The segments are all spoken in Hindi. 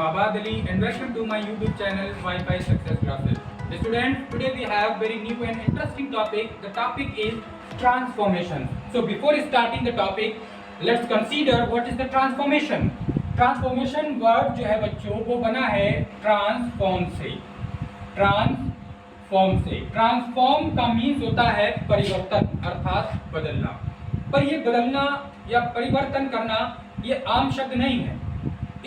Abad Ali and welcome to my YouTube channel Wi-Fi Success Classes. Students, today we have very new and interesting topic. The topic is transformation. So before starting the topic, let's consider what is the transformation. Transformation word जो है बच्चों वो बना है ट्रांसफॉर्म से। ट्रांसफॉर्म का मीन्स होता है परिवर्तन अर्थात बदलना। पर ये बदलना या परिवर्तन करना ये आम शब्द नहीं है,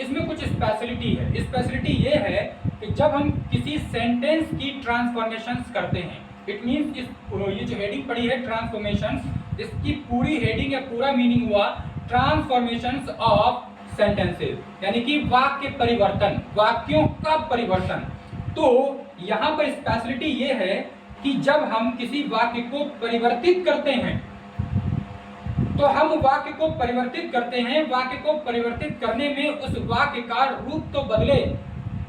इसमें कुछ स्पेशलिटी है। स्पेशलिटी ये है कि जब हम किसी सेंटेंस की ट्रांसफॉर्मेशंस करते हैं, इट मीन्स ये जो हेडिंग पड़ी है ट्रांसफॉर्मेशंस, इसकी पूरी हेडिंग या पूरा मीनिंग हुआ ट्रांसफॉर्मेशंस ऑफ सेंटेंसेस, यानी कि वाक्य परिवर्तन, वाक्यों का परिवर्तन। तो यहाँ पर स्पेशलिटी ये है कि जब हम किसी वाक्य को परिवर्तित करते हैं तो हम वाक्य को परिवर्तित करते हैं। वाक्य को परिवर्तित करने में उस वाक्य का रूप तो बदले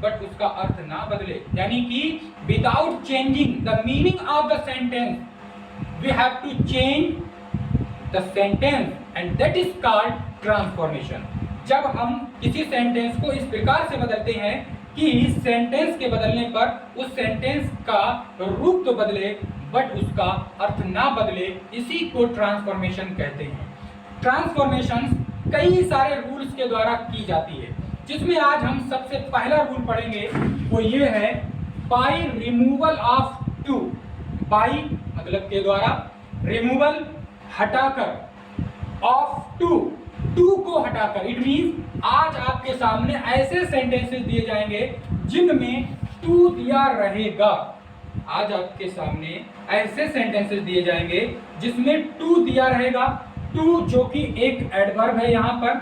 बट उसका अर्थ ना बदले, यानी कि without changing the meaning of the sentence we have to change the sentence and that is called transformation. जब हम किसी सेंटेंस को इस प्रकार से बदलते हैं कि सेंटेंस के बदलने पर उस सेंटेंस का रूप तो बदले बट उसका अर्थ ना बदले, इसी को ट्रांसफॉर्मेशन कहते हैं। ट्रांसफॉर्मेशन कई सारे रूल्स के द्वारा की जाती है, जिसमें आज हम सबसे पहला रूल पढ़ेंगे वो ये है by removal of too. By मतलब के द्वारा, रिमूवल हटाकर, ऑफ टू टू को हटाकर। इट मींस आज आपके सामने ऐसे सेंटेंसेस दिए जाएंगे जिनमें टू दिया रहेगा। आज आपके सामने ऐसे सेंटेंसेस दिए जाएंगे जिसमें टू दिया रहेगा। टू जो कि एक एडवर्ब है, यहाँ पर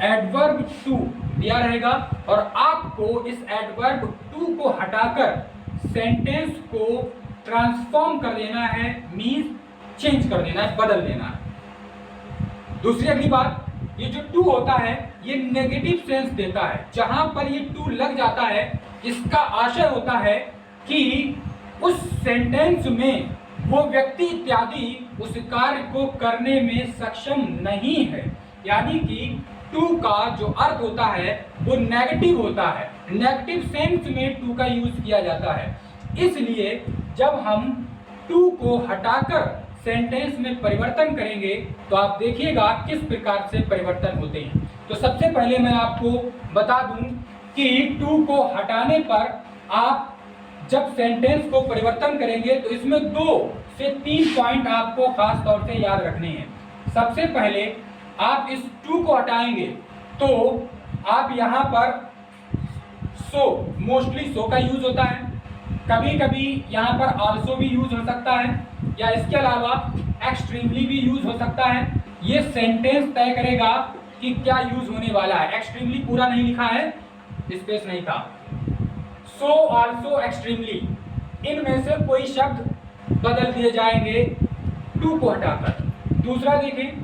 एडवर्ब टू दिया रहेगा और आपको इस एडवर्ब टू को हटाकर सेंटेंस को ट्रांसफॉर्म कर देना है, मीन्स चेंज कर देना है, बदल देना है। दूसरी अगली बात, ये जो टू होता है ये नेगेटिव सेंस देता है। जहां पर ये टू लग जाता है इसका आशय होता है कि उस सेंटेंस में वो व्यक्ति इत्यादि उस कार्य को करने में सक्षम नहीं है, यानी कि टू का जो अर्थ होता है वो नेगेटिव होता है। नेगेटिव सेंस में टू का यूज किया जाता है। इसलिए जब हम टू को हटाकर सेंटेंस में परिवर्तन करेंगे तो आप देखिएगा किस प्रकार से परिवर्तन होते हैं। तो सबसे पहले मैं आपको बता दूं कि टू को हटाने पर आप जब सेंटेंस को परिवर्तन करेंगे तो इसमें 2 से 3 पॉइंट आपको खास तौर से याद रखने हैं। सबसे पहले आप इस टू को हटाएंगे तो आप यहाँ पर सो, मोस्टली सो का यूज होता है, कभी कभी यहाँ पर आल्सो भी यूज हो सकता है, या इसके अलावा एक्सट्रीमली भी यूज हो सकता है। ये सेंटेंस तय करेगा कि क्या यूज होने वाला है। एक्सट्रीमली पूरा नहीं लिखा है, स्पेस नहीं था। सो, आल्सो, एक्सट्रीमली, इनमें से कोई शब्द बदल दिए जाएंगे टू को हटाकर। दूसरा देखें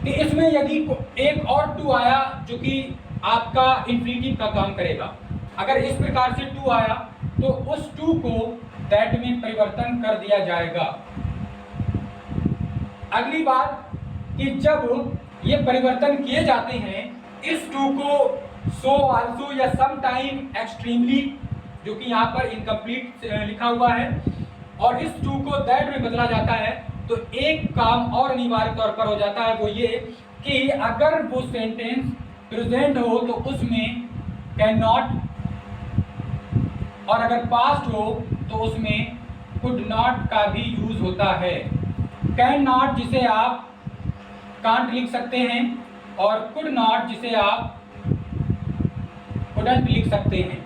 कि इसमें यदि एक और टू आया जो कि आपका इंफिनिटिव का काम करेगा, अगर इस प्रकार से टू आया तो उस टू को दैट में परिवर्तन कर दिया जाएगा। अगली बात कि जब ये परिवर्तन किए जाते हैं, इस टू को सो, आल्सो या सम टाइम, एक्सट्रीमली जो कि यहाँ पर इनकम्प्लीट लिखा हुआ है, और इस टू को दैट में बदला जाता है, तो एक काम और अनिवार्य तौर पर हो जाता है, वो ये कि अगर वो सेंटेंस प्रेजेंट हो तो उसमें कैन नॉट, और अगर पास्ट हो तो उसमें कुड नॉट का भी यूज होता है। कैन नॉट जिसे आप कांट लिख सकते हैं और कुड नॉट जिसे आप कुडंट लिख सकते हैं।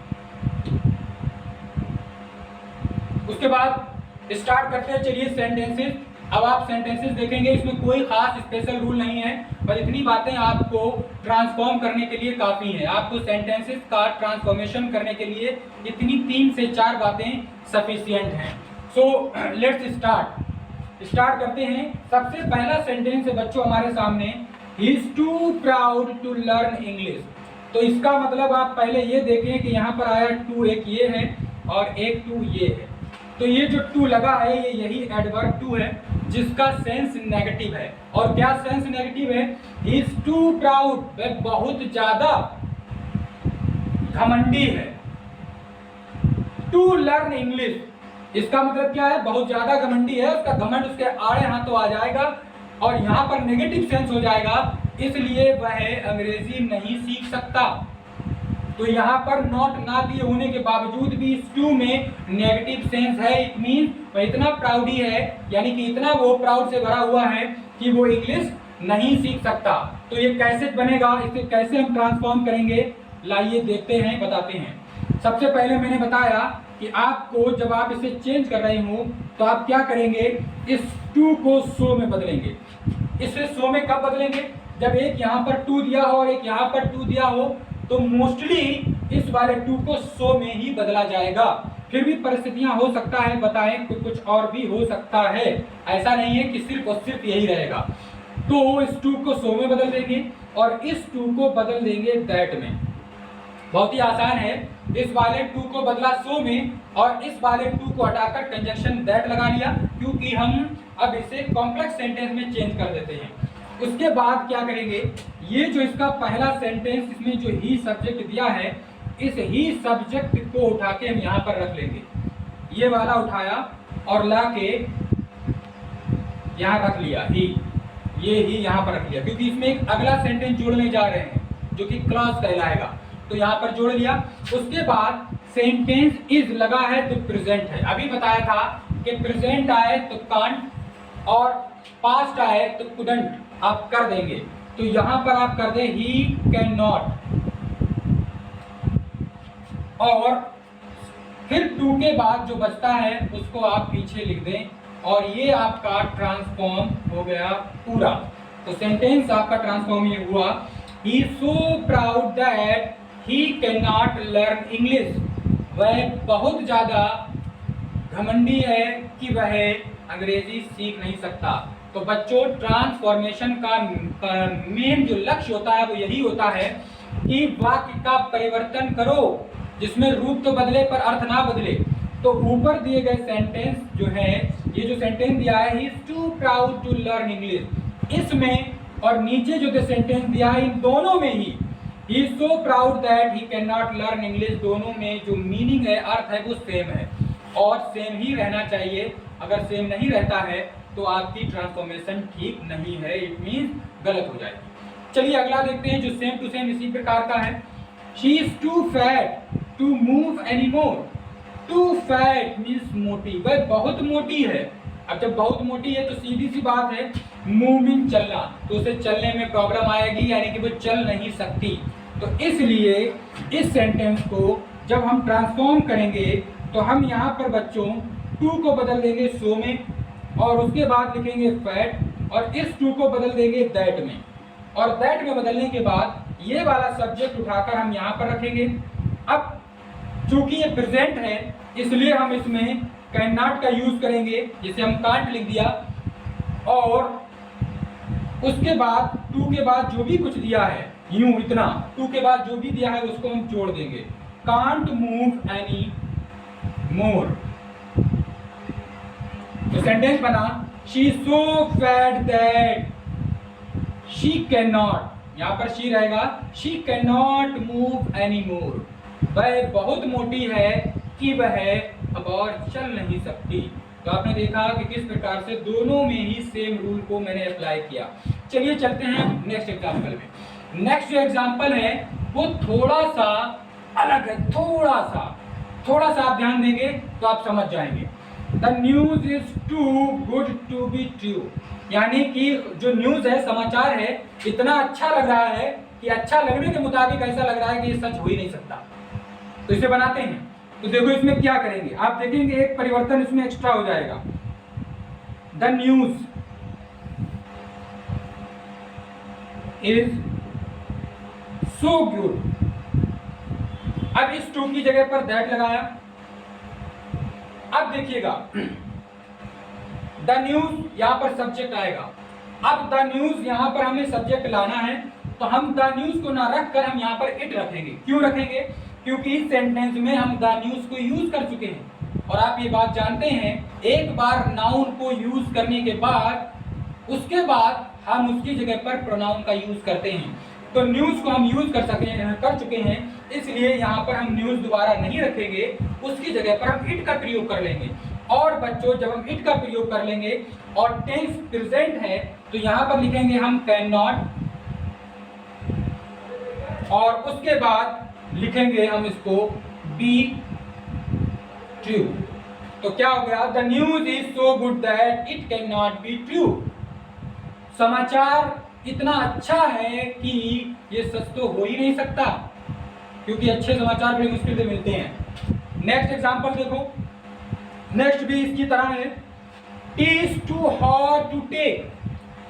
उसके बाद स्टार्ट करते हैं, चलिए सेंटेंसेस। अब आप सेंटेंसेस देखेंगे, इसमें कोई खास स्पेशल रूल नहीं है, पर इतनी बातें आपको ट्रांसफॉर्म करने के लिए काफ़ी हैं। आपको सेंटेंसेस का ट्रांसफॉर्मेशन करने के लिए इतनी 3 से 4 बातें सफिशिएंट हैं। सो लेट्स स्टार्ट करते हैं। सबसे पहला सेंटेंस है बच्चों हमारे सामने, he is too proud to learn English. तो इसका मतलब आप पहले ये देखें कि यहाँ पर आया टू, एक ये है और एक टू ये है। तो ये जो टू लगा है ये यही एडवर्ब टू है जिसका सेंस नेगेटिव है। और क्या सेंस नेगेटिव है? ही इज टू प्राउड, वह बहुत ज्यादा घमंडी है। टू लर्न इंग्लिश, इसका मतलब क्या है? बहुत ज्यादा घमंडी है, उसका घमंड उसके आड़े हाथों आ जाएगा और यहाँ पर नेगेटिव सेंस हो जाएगा, इसलिए वह अंग्रेजी नहीं सीख सकता। तो यहाँ पर नॉट ना दिए होने के बावजूद भी इस टू में नेगेटिव सेंस है। इट मीन वह इतना प्राउडी है, यानी कि इतना वो प्राउड से भरा हुआ है कि वो इंग्लिश नहीं सीख सकता। तो ये कैसे बनेगा, इसे कैसे हम ट्रांसफॉर्म करेंगे, लाइए देखते हैं, बताते हैं। सबसे पहले मैंने बताया कि आपको जब आप इसे चेंज कर रहे हो तो आप क्या करेंगे, इस टू को सो में बदलेंगे। इसे सो में कब बदलेंगे? जब एक यहाँ पर टू दिया हो और एक यहाँ पर टू दिया हो तो मोस्टली इस वाले टू को सो में ही बदला जाएगा। फिर भी परिस्थितियां हो सकता है, बताएं कुछ और भी हो सकता है, ऐसा नहीं है कि सिर्फ और सिर्फ यही रहेगा। तो इस टू को सो में बदल देंगे और इस टू को बदल देंगे दैट में। बहुत ही आसान है, इस वाले टू को बदला सो में और इस वाले टू को हटाकर कंजक्शन दैट लगा लिया, क्योंकि हम अब इसे कॉम्प्लेक्स सेंटेंस में चेंज कर देते हैं। उसके बाद क्या करेंगे, ये जो इसका पहला सेंटेंस, इसमें जो ही सब्जेक्ट दिया है, इस ही सब्जेक्ट को उठा के हम यहाँ पर रख लेंगे। ये वाला उठाया और ला के यहाँ रख लिया, ये ही यहाँ पर रख लिया, क्योंकि इसमें एक अगला सेंटेंस जोड़ने जा रहे हैं जो कि क्लॉज कहलाएगा, तो यहाँ पर जोड़ लिया। उसके बाद सेंटेंस इज लगा है तो प्रेजेंट है। अभी बताया था कि प्रेजेंट आए तो कांट और पास्ट आए तो कुडंट आप कर देंगे। तो यहां पर आप कर दे ही कैन नॉट, और फिर टू के बाद जो बचता है उसको आप पीछे लिख दें और ये आपका ट्रांसफॉर्म हो गया पूरा। तो सेंटेंस आपका ट्रांसफॉर्म ये हुआ, he so proud that he can not learn English, वह बहुत ज्यादा घमंडी है कि वह अंग्रेजी सीख नहीं सकता। तो बच्चों, ट्रांसफॉर्मेशन का मेन जो लक्ष्य होता है वो यही होता है कि वाक्य का परिवर्तन करो जिसमें रूप तो बदले पर अर्थ ना बदले। तो ऊपर दिए गए सेंटेंस जो है, ये जो सेंटेंस दिया है, he is too proud to learn English, इसमें और नीचे जो सेंटेंस दिया है इन दोनों में ही he is so proud that he can not learn English, दोनों में जो मीनिंग है, अर्थ है, वो सेम है और सेम ही रहना चाहिए। अगर सेम नहीं रहता है तो आपकी ट्रांसफॉर्मेशन ठीक नहीं है, इट मींस गलत हो जाएगी। चलिए अगला देखते हैं जो सेम टू सेम इसी प्रकार का है। She is too fat to move any more, too fat means मोटी, वह बहुत मोटी है। अब जब बहुत मोटी है तो सीधी सी बात है, मूविंग चलना, तो उसे चलने में प्रॉब्लम आएगी, यानी कि वो चल नहीं सकती। तो इसलिए इस सेंटेंस को जब हम ट्रांसफॉर्म करेंगे तो हम यहाँ पर बच्चों टू को बदल देंगे सो में और उसके बाद लिखेंगे फैट और इस टू को बदल देंगे दैट में, और दैट में बदलने के बाद ये वाला सब्जेक्ट उठाकर हम यहाँ पर रखेंगे। अब चूंकि ये प्रेजेंट है इसलिए हम इसमें कैन नॉट का यूज करेंगे, जिसे हम कांट लिख दिया, और उसके बाद टू के बाद जो भी कुछ दिया है, यूं इतना, टू के बाद जो भी दिया है उसको हम जोड़ देंगे, कांट मूव एनी मोर। तो सेंटेंस बना, she is so fat that she can not, यहां पर शी रहेगा, she can not move any मोर, वह बहुत मोटी है कि वह अब और चल नहीं सकती। तो आपने देखा कि किस प्रकार से दोनों में ही सेम रूल को मैंने अप्लाई किया। चलिए चलते हैं नेक्स्ट एग्जाम्पल में। नेक्स्ट जो एग्जाम्पल है वो थोड़ा सा अलग है, थोड़ा सा आप ध्यान देंगे तो आप समझ जाएंगे। The news is too good to be true, यानी कि जो न्यूज है, समाचार है, इतना अच्छा लग रहा है कि अच्छा लगने के मुताबिक ऐसा लग रहा है कि ये सच हो ही नहीं सकता। तो इसे बनाते हैं। तो देखो इसमें क्या करेंगे, आप देखेंगे एक परिवर्तन इसमें एक्स्ट्रा हो जाएगा। The news is so good, अब इस टू की जगह पर दैट लगाया। अब देखिएगा द न्यूज यहां पर सब्जेक्ट आएगा। अब द न्यूज यहां पर हमें सब्जेक्ट लाना है, तो हम द न्यूज को ना रख कर हम यहां पर इट रखेंगे। क्यों रखेंगे? क्योंकि इस सेंटेंस में हम द न्यूज को यूज कर चुके हैं। और आप ये बात जानते हैं, एक बार नाउन को यूज करने के बाद उसके बाद हम उसकी जगह पर प्रोनाउन का यूज करते हैं। तो न्यूज को हम यूज कर चुके हैं, इसलिए यहाँ पर हम न्यूज दोबारा नहीं रखेंगे, उसकी जगह पर हम इट का प्रयोग कर लेंगे। और बच्चों, जब हम इट का प्रयोग कर लेंगे और टेंस प्रेजेंट है तो यहाँ पर लिखेंगे हम कैन नॉट, और उसके बाद लिखेंगे हम इसको बी ट्रू। तो क्या हो गया? The news is so good that it can not be true. समाचार इतना अच्छा है कि ये सच तो हो ही नहीं सकता, क्योंकि अच्छे समाचार बड़ी मुश्किल से मिलते हैं। नेक्स्ट एग्जांपल देखो, नेक्स्ट भी इसकी तरह है। Tea is too hot to take,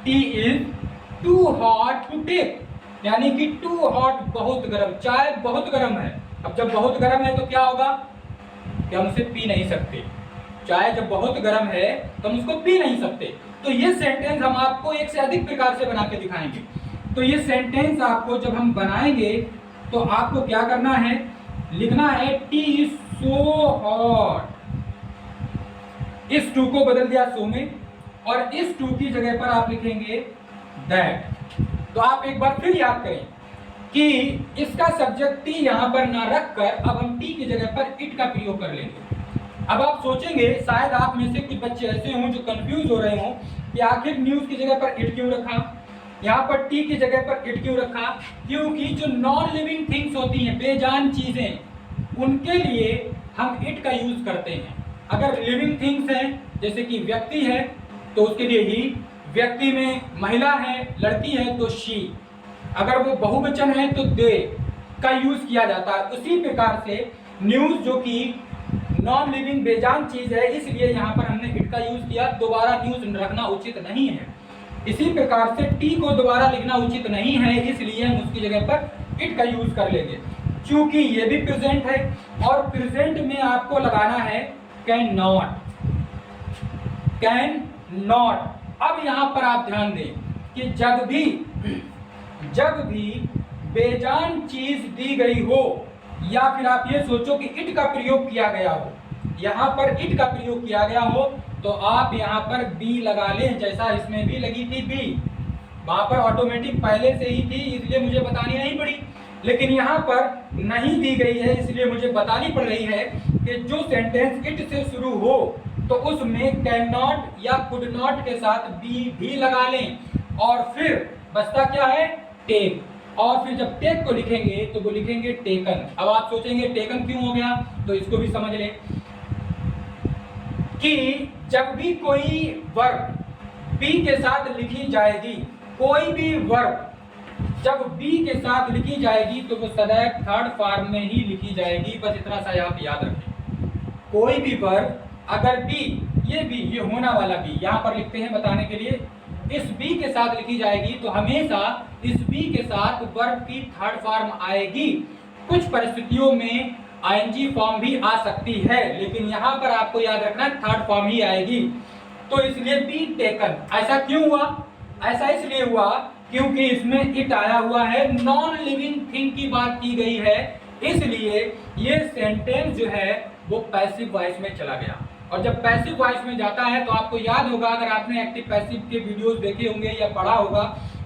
tea is too hot to take, यानी कि टू हॉट बहुत गर्म, चाय बहुत गर्म है। अब जब बहुत गर्म है तो क्या होगा कि हम उसे पी नहीं सकते। चाय जब बहुत गर्म है तो हम उसको पी नहीं सकते। तो ये सेंटेंस हम आपको एक से अधिक प्रकार से बना के दिखाएंगे। तो ये सेंटेंस आपको जब हम बनाएंगे तो आपको क्या करना है, लिखना है टी इज सो हॉट। इस टू को बदल दिया सो में, और इस टू की जगह पर आप लिखेंगे दैट। तो आप एक बार फिर याद करें कि इसका सब्जेक्ट टी यहां पर ना रखकर अब हम टी की जगह पर इट का प्रयोग कर लेंगे। अब आप सोचेंगे, शायद आप में से कुछ बच्चे ऐसे हों जो कंफ्यूज हो रहे हों कि आखिर न्यूज की जगह पर इट क्यों रखा, यहाँ पर टी की जगह पर इट क्यों रखा। क्योंकि जो नॉन लिविंग थिंग्स होती हैं, बेजान चीजें, उनके लिए हम इट का यूज करते हैं। अगर लिविंग थिंग्स हैं जैसे कि व्यक्ति है तो उसके लिए ही, व्यक्ति में महिला है, लड़की है तो शी, अगर वो बहुवचन है तो दे का यूज किया जाता है। उसी प्रकार से न्यूज जो कि नॉन लिविंग बेजान चीज है, इसलिए यहाँ पर हमने इट का यूज किया। दोबारा न्यूज रखना उचित नहीं है। इसी प्रकार से टी को दोबारा लिखना उचित नहीं है, इसलिए हम उसकी जगह पर इट का यूज कर लेंगे। क्योंकि ये भी प्रेजेंट है और प्रेजेंट में आपको लगाना है कैन नॉट, कैन नॉट। अब यहाँ पर आप ध्यान दें कि जब भी बेजान चीज दी गई हो, या फिर आप ये सोचो कि इट का प्रयोग किया गया हो, यहाँ पर इट का प्रयोग किया गया हो, तो आप यहाँ पर बी लगा लें, जैसा इसमें भी लगी थी बी। वहां पर ऑटोमेटिक पहले से ही थी, इसलिए मुझे बतानी नहीं पड़ी। लेकिन यहाँ पर नहीं दी गई है, इसलिए मुझे बतानी पड़ रही है कि जो सेंटेंस इट से शुरू हो तो उसमें कैन नॉट या कुड नॉट के साथ बी भी लगा लें, और फिर बचता क्या है, टेक। और फिर जब टेक को लिखेंगे तो वो लिखेंगे टेकन। अब आप सोचेंगे टेकन क्यों हो गया, तो इसको भी समझ लें कि जब भी कोई वर्ब बी के साथ लिखी जाएगी, कोई भी वर्ब जब बी के साथ लिखी जाएगी तो वो सदैव थर्ड फॉर्म में ही लिखी जाएगी। बस इतना सा आप याद रखें। कोई भी वर्ब अगर बी, ये होना वाला बी यहाँ पर लिखते हैं बताने के लिए, इस बी के साथ लिखी जाएगी तो हमेशा इस बी के साथ वर्ब की थर्ड फॉर्म आएगी। कुछ परिस्थितियों में आईएनजी फॉर्म भी आ सकती है, लेकिन यहाँ पर आपको याद रखना थर्ड फॉर्म ही आएगी। तो इसलिए बी टेकन। ऐसा क्यों हुआ? ऐसा इसलिए हुआ क्योंकि इसमें इट आया हुआ है, नॉन लिविंग थिंग की बात की गई है, इसलिए ये सेंटेंस जो है वो पैसिव वॉइस में चला गया। और जब पैसिव वॉइस में जाता है तो आपको याद होगा, अगर आपने एक्टिव पैसिव के वीडियोस देखे होंगे या पढ़ा होगा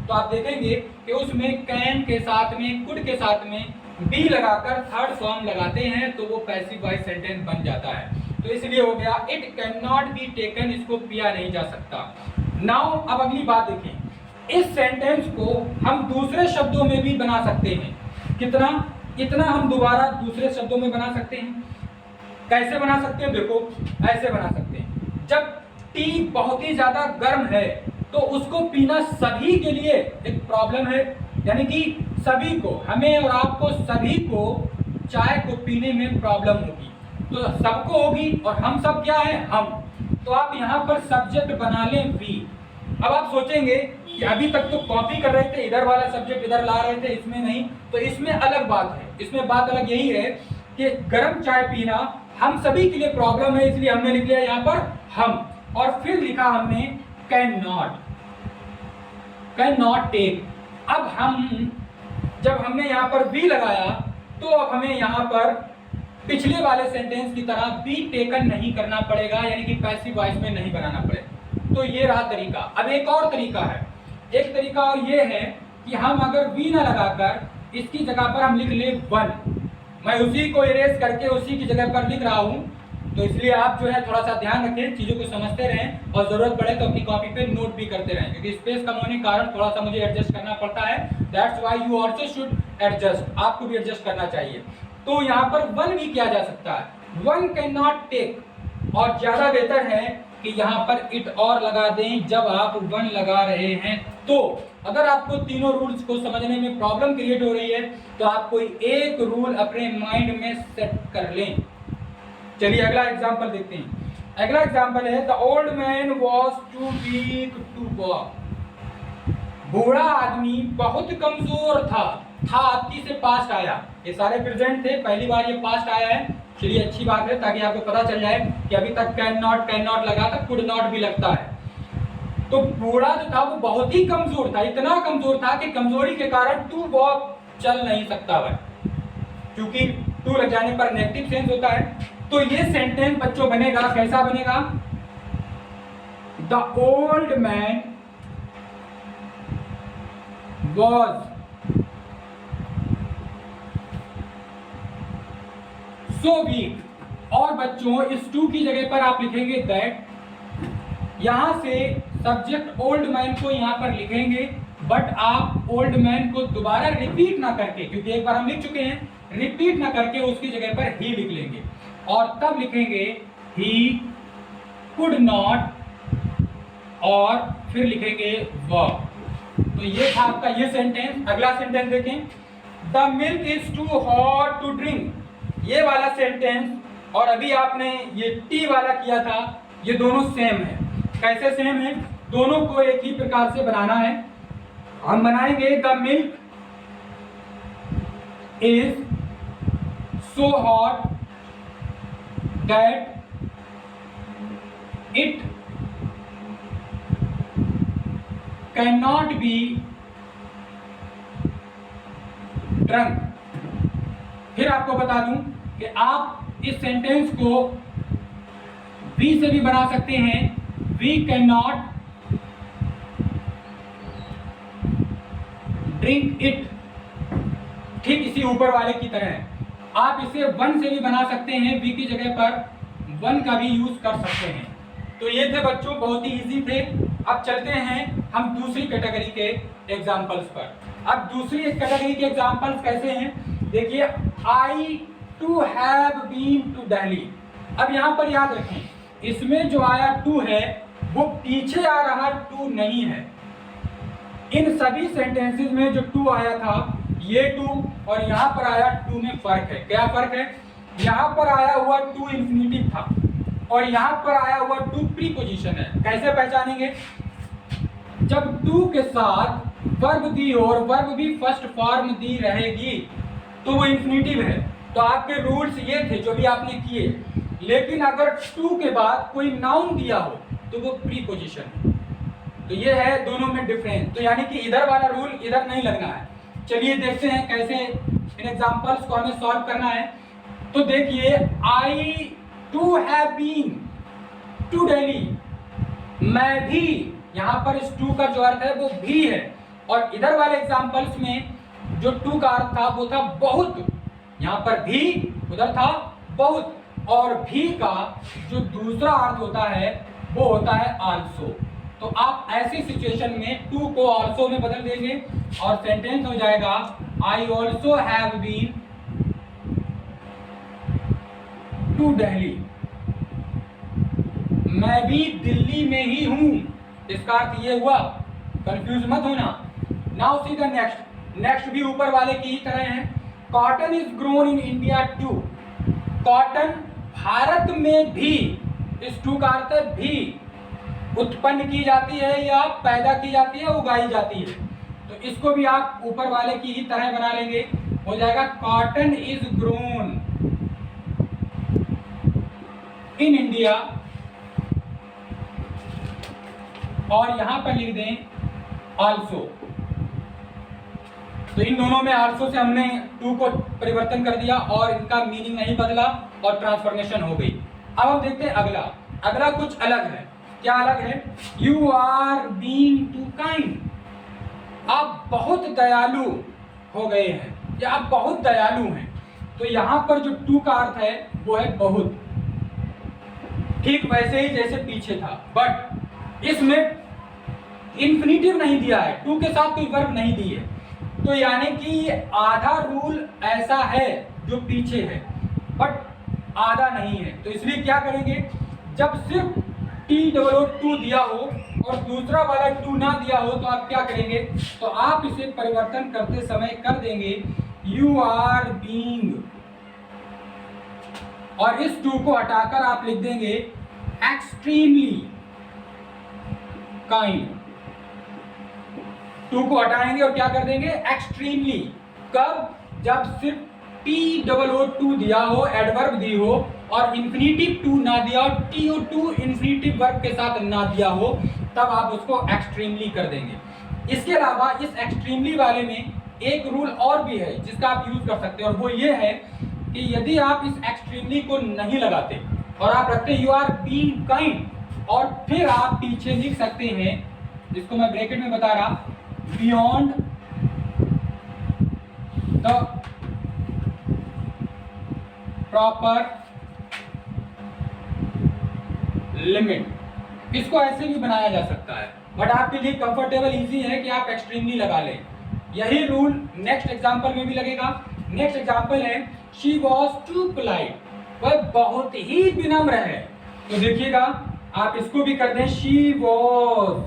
तो आप देखेंगे कि उसमें कैन के साथ में, कुड के साथ में बी लगाकर थर्ड फॉर्म लगाते हैं तो वो पैसिव वॉइस सेंटेंस बन जाता है। तो इसलिए हो गया it can not be taken, इसको पिया नहीं जा सकता। नाउ अब अगली बात देखें, इस सेंटेंस को हम दूसरे शब्दों में भी बना सकते हैं। कितना? इतना हम दोबारा दूसरे शब्दों में बना सकते हैं। कैसे बना सकते हैं? देखो, ऐसे बना सकते हैं। जब टी बहुत ही ज्यादा गर्म है तो उसको पीना सभी के लिए एक प्रॉब्लम है, यानी कि सभी को, हमें और आपको सभी को चाय को पीने में प्रॉब्लम होगी। तो सबको होगी, और हम सब क्या है? हम। तो आप यहाँ पर सब्जेक्ट बना लें वी। अब आप सोचेंगे कि अभी तक तो कॉपी कर रहे थे, इधर वाला सब्जेक्ट इधर ला रहे थे, इसमें नहीं। तो इसमें अलग बात है, इसमें बात अलग यही है कि गर्म चाय पीना हम सभी के लिए प्रॉब्लम है, इसलिए हमने लिख लिया यहाँ पर हम, और फिर लिखा हमने कैन नॉट टेक। अब हम, जब हमने यहाँ पर बी लगाया तो अब हमें यहाँ पर पिछले वाले सेंटेंस की तरह बी टेकन नहीं करना पड़ेगा, यानी कि पैसिव वॉइस में नहीं बनाना पड़ेगा। तो ये रहा तरीका। अब एक और तरीका है, एक तरीका और ये है कि हम अगर वी ना लगाकर इसकी जगह पर हम लिख ले वन। मैं उसी को इरेज करके उसी की जगह पर लिख रहा हूं, तो इसलिए आप जो है थोड़ा सा ध्यान रखें, चीजों को समझते रहें और जरूरत पड़े तो अपनी कॉपी पे नोट भी करते रहें, क्योंकि स्पेस कम होने के कारण थोड़ा सा मुझे एडजस्ट करना पड़ता है। That's why you also should adjust, आपको भी एडजस्ट करना चाहिए। तो यहाँ पर वन भी किया जा सकता है, वन कैन नॉट टेक, और ज्यादा बेहतर है कि यहाँ पर इट और लगा दें जब आप वन लगा रहे हैं। तो अगर आपको तीनों रूल्स को समझने में प्रॉब्लम क्रिएट हो रही है तो आप कोई एक रूल अपने माइंड में सेट कर लें। चलिए अगला एग्जांपल देखते हैं। अगला एग्जांपल है the old man was too weak to walk. बूढ़ा आदमी बहुत कमजोर था आपकी से पास्ट आया, ये सारे प्रेजेंट थे, पहली बार ये पास्ट आया है। चलिए अच्छी बात है, ताकि आपको पता चल जाए कि अभी तक कैन नॉट लगा था, कुड नॉट भी लगता है। तो बूढ़ा जो था वो बहुत ही कमजोर था, इतना कमजोर था कि कमजोरी के कारण टू वॉक चल नहीं सकता है, क्योंकि टू लग जाने पर नेगेटिव सेंस होता है। तो ये सेंटेंस बच्चों बनेगा, कैसा बनेगा? The old man was so weak. और बच्चों इस टू की जगह पर आप लिखेंगे दैट। यहां से सब्जेक्ट ओल्ड मैन को यहां पर लिखेंगे, बट आप ओल्ड मैन को दोबारा रिपीट ना करके, क्योंकि एक बार हम लिख चुके हैं, रिपीट ना करके उसकी जगह पर ही लिख लेंगे और तब लिखेंगे ही कुड नॉट, और फिर लिखेंगे वॉक। तो ये था आपका ये सेंटेंस। अगला सेंटेंस देखें, the milk is too hot to drink. ये वाला सेंटेंस और अभी आपने ये टी वाला किया था, ये दोनों सेम है। कैसे सेम है? दोनों को एक ही प्रकार से बनाना है। हम बनाएंगे the milk is so hot that it can not be drunk. फिर आपको बता दूं कि आप इस सेंटेंस को वी से भी बना सकते हैं, we can not drink it, ठीक इसी ऊपर वाले की तरह है। आप इसे वन से भी बना सकते हैं, वी की जगह पर वन का भी यूज कर सकते हैं। तो ये थे बच्चों, बहुत ही इजी थे। अब चलते हैं हम दूसरी कैटेगरी के एग्जाम्पल्स पर। अब दूसरी कैटेगरी के एग्जाम्पल्स कैसे हैं देखिए, I too have been to Delhi. अब यहाँ पर याद रखें, इसमें जो आया टू है वो पीछे आ रहा टू नहीं है। इन सभी सेंटेंसेस में जो टू आया था, ये टू और यहाँ पर आया टू में फर्क है। क्या फर्क है? यहाँ पर आया हुआ टू इंफिनिटिव था और यहाँ पर आया हुआ टू प्रीपोजिशन है। कैसे पहचानेंगे? जब टू के साथ वर्ब दी और वर्ब भी फर्स्ट फॉर्म दी रहेगी तो वो इंफिनिटिव है। तो आपके रूल्स ये थे जो भी आपने किए, लेकिन अगर टू के बाद कोई नाउन दिया हो तो वो प्रीपोजिशन है। तो ये है दोनों में डिफरेंस। तो यानी कि इधर वाला रूल इधर नहीं लगना है। चलिए देखते हैं कैसे इन एग्जांपल्स को हमें सॉल्व करना है। तो देखिए, I too have been to Delhi, मैं भी, यहाँ पर इस टू का जो अर्थ है वो भी है, और इधर वाले एग्जांपल्स में जो टू का अर्थ था वो था बहुत, यहाँ पर भी, उधर था बहुत, और भी का जो दूसरा अर्थ होता है वो होता है आल्सो। तो आप ऐसी सिचुएशन में टू को आल्सो में बदल देंगे और सेंटेंस हो जाएगा I also have been to Delhi, मैं भी दिल्ली में ही हूं। इसका अर्थ ये हुआ, कंफ्यूज मत होना। नाउ सी द नेक्स्ट भी ऊपर वाले की ही तरह है। Cotton is grown in India too, cotton Bharat में भी, इस टू का अर्थ है भी, उत्पन्न की जाती है या पैदा की जाती है, उगाई जाती है। तो इसको भी आप ऊपर वाले की ही तरह बना लेंगे, हो जाएगा cotton is grown in India, और यहां पर लिख दें आल्सो। तो इन दोनों में आल्सो से हमने टू को परिवर्तन कर दिया और इनका मीनिंग नहीं बदला और ट्रांसफॉर्मेशन हो गई। अब हम देखते हैं अगला। अगला कुछ अलग है। क्या अलग है? You are being too kind. आप बहुत दयालु हो गए हैं या आप बहुत दयालु हैं। तो यहां पर जो टू का अर्थ है वो है बहुत, ठीक वैसे ही जैसे पीछे था, बट इसमें इंफिनिटिव नहीं दिया है, टू के साथ कोई वर्ब नहीं दी है। तो यानी कि आधा रूल ऐसा है जो पीछे है बट आधा नहीं है। तो इसलिए क्या करेंगे, जब सिर्फ TOO दिया हो और दूसरा वाला टू ना दिया हो तो आप क्या करेंगे, तो आप इसे परिवर्तन करते समय कर देंगे यू आर बीइंग, और इस टू को हटाकर आप लिख देंगे एक्सट्रीमली काइंड। टू को हटाएंगे और क्या कर देंगे, एक्सट्रीमली। कब? जब सिर्फ TOO दिया हो, एडवर्ब दी हो और इंफिनिटिव टू ना दिया हो, TO2 इंफिनिटिव वर्ब के साथ ना दिया हो, तब आप उसको एक्सट्रीमली कर देंगे। इसके अलावा इस एक्सट्रीमली वाले में एक रूल और भी है जिसका आप यूज कर सकते हैं, और वो ये है कि यदि आप इस एक्सट्रीमली को नहीं लगाते और आप रखते यू आर बीइंग काइंड, और फिर आप पीछे लिख सकते हैं, जिसको मैं ब्रैकेट में बता रहा, बियॉन्ड द प्रॉपर लिमिट। इसको ऐसे भी बनाया जा सकता है, बट आपके लिए कंफर्टेबल इजी है कि आप एक्सट्रीमली लगा लें। यही रूल नेक्स्ट एग्जांपल में भी लगेगा। नेक्स्ट एग्जांपल है शी वॉज टू पोलाइट, वह बहुत ही विनम्र है। तो देखिएगा आप इसको भी कर दें शी वॉज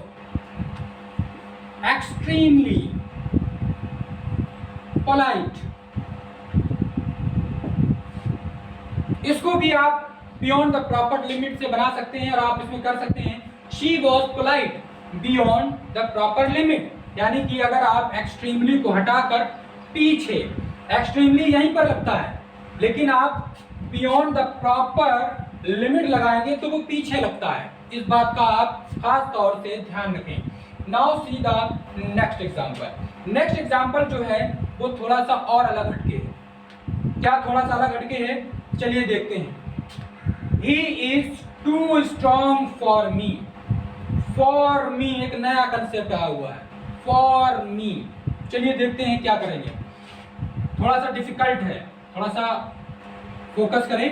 एक्सट्रीमली पोलाइट। इसको भी आप बियॉन्ड द प्रॉपर लिमिट से बना सकते हैं और आप इसमें कर सकते हैं she was polite beyond the proper limit. यानी कि अगर आप एक्सट्रीमली को हटाकर पीछे, एक्सट्रीमली यहीं पर लगता है लेकिन आप बियॉन्ड द प्रॉपर लिमिट लगाएंगे तो वो पीछे लगता है। इस बात का आप खास तौर से ध्यान रखें। Now see the next example. Next example जो है वो थोड़ा सा और अलग हटके है। क्या थोड़ा सा अलग हटके है? चलिए देखते हैं। He is too strong for me. For me एक नया कंसेप्ट आया हुआ है, फॉर मी। चलिए देखते हैं क्या करेंगे। थोड़ा सा डिफिकल्ट है, थोड़ा सा फोकस करें।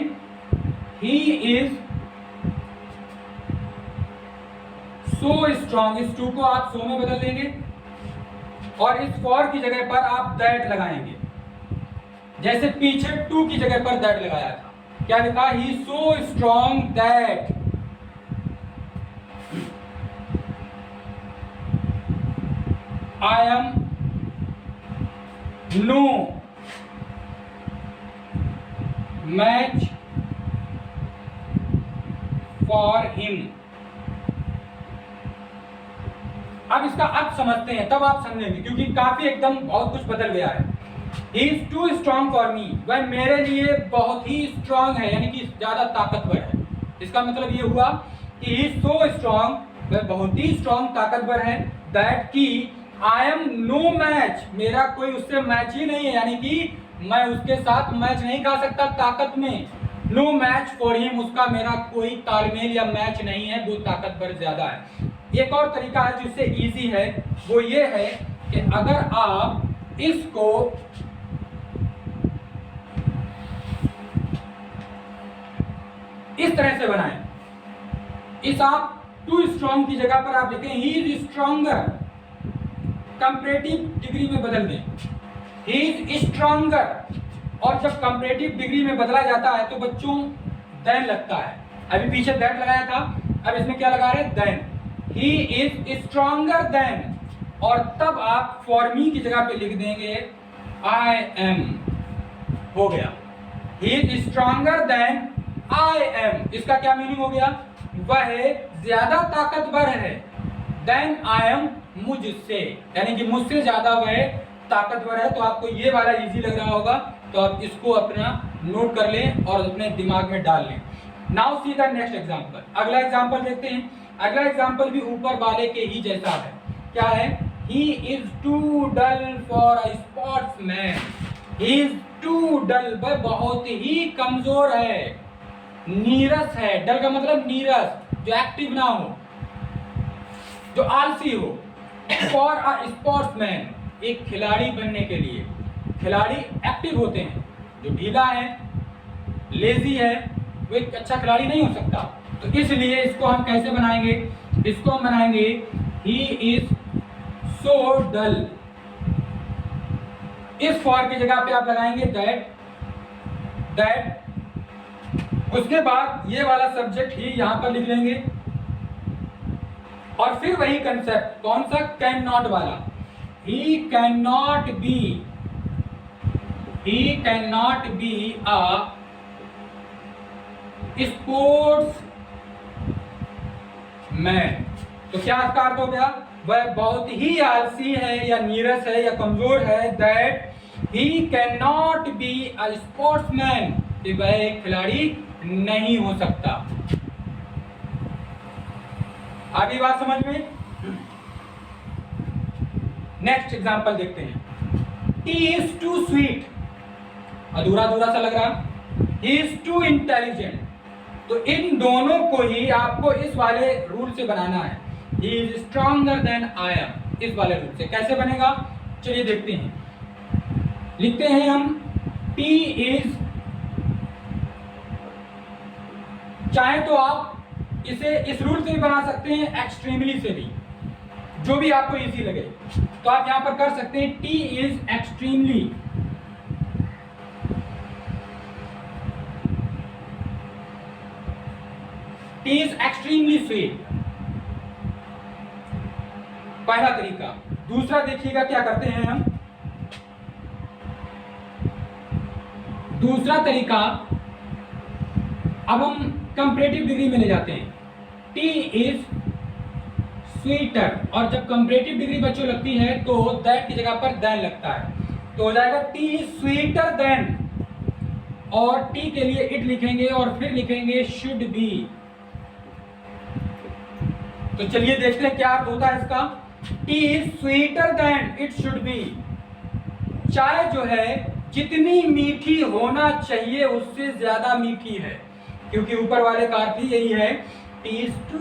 ही इज सो स्ट्रॉन्ग, इस टू को आप सो में बदल देंगे और इस फॉर की जगह पर आप दैट लगाएंगे, जैसे पीछे टू की जगह पर दैट लगाया था। क्या लिखा? He so strong that I am no match for him. अब इसका अर्थ समझते हैं तब आप समझेंगे, क्योंकि काफी एकदम बहुत कुछ बदल गया है। He is too strong for me, वह मेरे लिए बहुत ही स्ट्रांग है, यानी कि ज्यादा ताकतवर है। इसका मतलब ये हुआ कि he is so strong, वह बहुत ही स्ट्रांग ताकतवर है, that कि I am no match, मेरा कोई उससे मैच ही नहीं है, यानी कि मैं उसके साथ मैच नहीं खा सकता ताकत में। नो मैच फॉर हिम, उसका मेरा कोई तालमेल या मैच नहीं है, वो ताकतवर ज्यादा है। एक और तरीका है जिससे इजी है, वो ये है कि अगर आप इसको इस तरह से बनाएं, इस आप टू स्ट्रॉन्ग की जगह पर आप लिखें ही इज स्ट्रॉन्गर, कंपैरेटिव डिग्री में बदल दें ही इज स्ट्रॉन्गर। और जब कंपैरेटिव डिग्री में बदला जाता है तो बच्चों देन लगता है। अभी पीछे दैट लगाया था, अब इसमें क्या लगा रहे हैं? Than. He is stronger than, और तब आप फॉर मी की जगह पे लिख देंगे आई एम। हो गया, he is stronger than I am. इसका क्या मीनिंग हो गया? वह ज्यादा ताकतवर है देन आई एम, मुझसे, यानी कि मुझसे ज्यादा वह ताकतवर है। तो आपको ये वाला इजी लग रहा होगा, तो आप इसको अपना नोट कर लें और अपने दिमाग में डाल लें। Now see the next example. अगला एग्जांपल देखते हैं। अगला एग्जांपल भी ऊपर वाले के ही जैसा है। क्या है? he is too dull for a sportsman. He is too dull, वह बहुत ही कमजोर है, नीरस है। डल का मतलब नीरस, जो एक्टिव ना हो, जो आलसी हो। For a sportsman, एक खिलाड़ी बनने के लिए, खिलाड़ी एक्टिव होते हैं, जो ढीला है, लेजी है, वो एक अच्छा खिलाड़ी नहीं हो सकता। तो इसलिए इसको हम कैसे बनाएंगे? इसको हम बनाएंगे he is so dull। इस फॉर की जगह पे आप लगाएंगे दैट, उसके बाद ये वाला सब्जेक्ट ही यहां पर लिख लेंगे, और फिर वही कंसेप्ट, कौन सा? कैन नॉट वाला। ही can not be a sports man. तो क्या इसका अर्थ हो गया? वह बहुत ही आलसी है या नीरस है या कमजोर है। That he can not be a sportsman, कि वह एक खिलाड़ी नहीं हो सकता। आगे बात समझ में? नेक्स्ट एग्जांपल देखते हैं। टी इज टू स्वीट, अधूरा अधूरा सा लग रहा। ही इज टू इंटेलिजेंट, तो इन दोनों को ही आपको इस वाले रूल से बनाना है। He is stronger than I am, इस वाले रूल से। कैसे बनेगा? चलिए देखते हैं। लिखते हैं हम टी इज, चाहे तो आप इसे इस रूल से भी बना सकते हैं, एक्सट्रीमली से भी, जो भी आपको इजी लगे। तो आप यहां पर कर सकते हैं T is extremely, T is extremely sweet, पहला तरीका। दूसरा देखिएगा क्या करते हैं हम। दूसरा तरीका, अब हम कंपैरेटिव डिग्री में ले जाते हैं। टी इज स्वीटर, और जब कंपैरेटिव डिग्री बच्चों लगती है तो दैट की जगह पर देन लगता है, तो हो जाएगा टी इज स्वीटर देन, और टी के लिए इट लिखेंगे और फिर लिखेंगे शुड बी। तो चलिए देखते हैं क्या अर्थ होता है इसका। T is sweeter than it should be, चाय जो है जितनी मीठी होना चाहिए उससे ज्यादा मीठी है, क्योंकि ऊपर वाले का अर्थ ही यही है। टी इज टू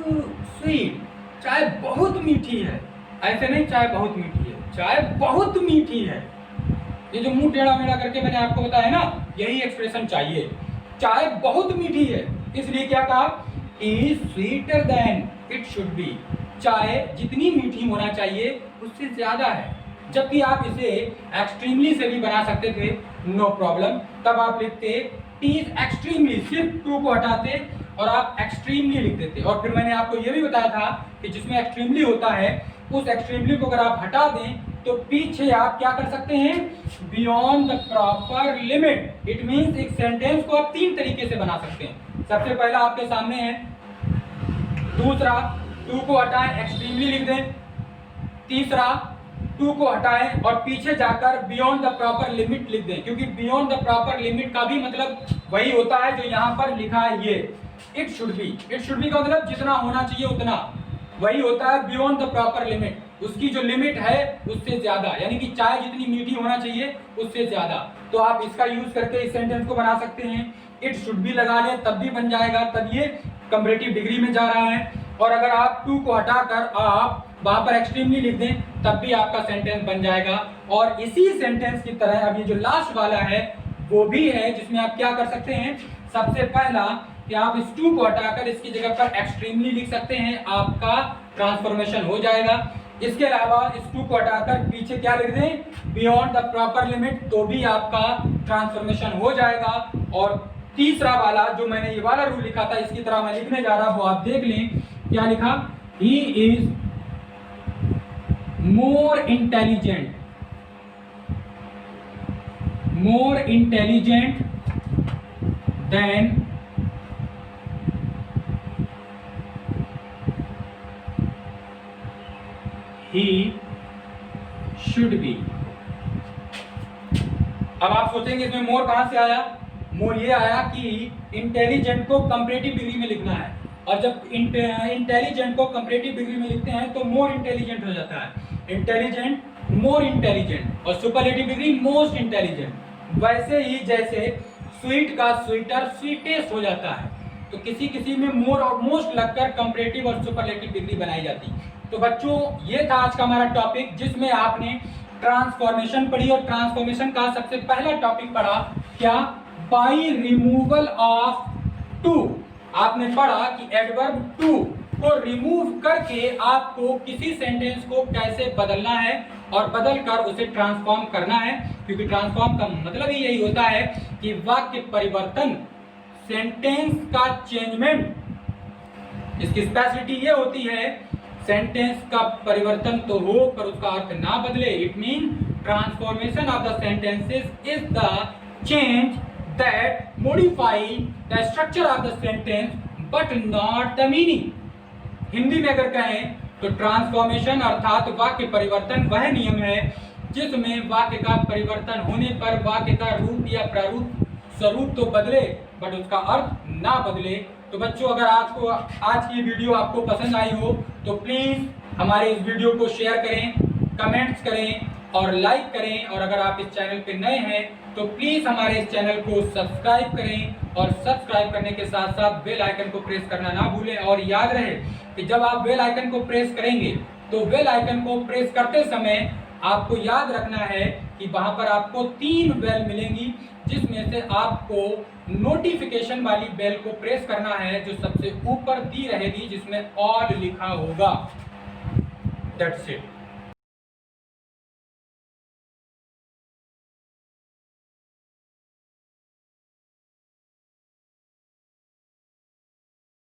स्वीट, चाय बहुत मीठी है, ऐसे नहीं चाय बहुत मीठी है, चाय बहुत मीठी है। ये जो मुंह टेढ़ा मेढ़ा करके मैंने आपको बताया ना, यही एक्सप्रेशन चाहिए। चाय बहुत मीठी है, इसलिए क्या कहा? T is sweeter than it should be, चाय जितनी मीठी होना चाहिए उससे ज्यादा है। जबकि आप इसे एक्सट्रीमली से भी बना सकते थे, नो प्रॉब्लम। तब आप लिखते टी इज एक्सट्रीमली, सिर्फ टू को हटाते और आप एक्सट्रीमली लिख देते। और फिर मैंने आपको यह भी बताया था कि जिसमें एक्सट्रीमली होता है, उस एक्सट्रीमली को अगर आप हटा दें तो पीछे आप क्या कर सकते हैं? Beyond the proper limit. It means एक सेंटेंस को आप तीन तरीके से बना सकते हैं। सबसे पहला आपके सामने है, दूसरा टू को हटाएं एक्सट्रीमली लिख दें, तीसरा टू को हटाएं और पीछे जाकर बियॉन्ड द प्रॉपर लिमिट लिख दें, क्योंकि बियॉन्ड द प्रॉपर लिमिट का भी मतलब वही होता है जो यहाँ पर लिखा है ये it should be. It should be का मतलब जितना होना चाहिए उतना, वही होता है बियॉन्ड द प्रॉपर लिमिट, उसकी जो लिमिट है उससे ज्यादा, यानी कि चाय जितनी मीठी होना चाहिए उससे ज्यादा। तो आप इसका यूज करके इस सेंटेंस को बना सकते हैं। इट शुड बी लगा लें तब भी बन जाएगा, तब ये कंपैरेटिव डिग्री में जा रहा है। और अगर आप टू को हटाकर आप वहां पर एक्सट्रीमली लिख दें तब भी आपका सेंटेंस बन जाएगा। और इसी सेंटेंस की तरह अब ये जो लास्ट वाला है वो भी है, जिसमें आप क्या कर सकते हैं? सबसे पहला कि आप इस टू को हटाकर इसकी जगह पर एक्सट्रीमली लिख सकते हैं, आपका ट्रांसफॉर्मेशन हो जाएगा। इसके अलावा इस टू को हटाकर पीछे क्या लिख दें? बियॉन्ड द प्रॉपर लिमिट, तो भी आपका ट्रांसफॉर्मेशन हो जाएगा। और तीसरा वाला जो मैंने ये वाला रूल लिखा था, इसकी तरह मैं लिखने जा रहा हूं, वो आप देख लें। क्या लिखा? He is more intelligent, more intelligent than he should be. अब आप सोचेंगे इसमें मोर कहां से आया? मोर ये आया कि इंटेलिजेंट को कंपैरेटिव डिग्री में लिखना है, और जब इंटेलिजेंट को कंपैरेटिव डिग्री में लिखते हैं तो मोर इंटेलिजेंट हो जाता है, इंटेलिजेंट मोर इंटेलिजेंट, और सुपरलेटिव डिग्री मोस्ट इंटेलिजेंट। वैसे ही जैसे स्वीट का स्वीटर स्वीटेस्ट हो जाता है, तो किसी किसी में मोर और मोस्ट लगकर कंपैरेटिव और सुपरलेटिव डिग्री बनाई जाती। तो बच्चों ये था आज का हमारा टॉपिक, जिसमें आपने ट्रांसफॉर्मेशन पढ़ी, और ट्रांसफॉर्मेशन का सबसे पहला टॉपिक पढ़ा क्या, बाय रिमूवल ऑफ टू। आपने पढ़ा कि एडवर्ब टू को रिमूव करके आपको किसी सेंटेंस को कैसे बदलना है और बदल कर उसे ट्रांसफॉर्म करना है, क्योंकि ट्रांसफॉर्म का मतलब ही यही होता है कि वाक्य परिवर्तन, सेंटेंस का चेंजमेंट। इसकी स्पेशलिटी ये होती है सेंटेंस का परिवर्तन तो हो पर उसका अर्थ ना बदले। It mean transformation of the sentences is the change that modify the structure of the sentence but not the meaning. Hindi में अगर कहें तो ट्रांसफॉर्मेशन अर्थात वाक्य परिवर्तन वह नियम है जिसमें वाक्य का परिवर्तन होने पर वाक्य का रूप या प्रारूप स्वरूप तो बदले बट उसका अर्थ ना बदले। तो बच्चों अगर आज की वीडियो आपको पसंद आई हो तो प्लीज हमारे इस वीडियो को शेयर करें, कमेंट्स करें और लाइक करें, और अगर आप इस चैनल पे नए हैं तो प्लीज हमारे इस चैनल को सब्सक्राइब करें, और सब्सक्राइब करने के साथ साथ बेल आइकन को प्रेस करना ना भूलें। और याद रहे कि जब आप बेल आइकन को प्रेस करेंगे तो बेल आइकन को प्रेस करते समय आपको याद रखना है कि वहां पर आपको 3 बेल मिलेंगी, जिसमें से आपको नोटिफिकेशन वाली बेल को प्रेस करना है जो सबसे ऊपर दी रहेगी, जिसमें ऑल लिखा होगा। That's it.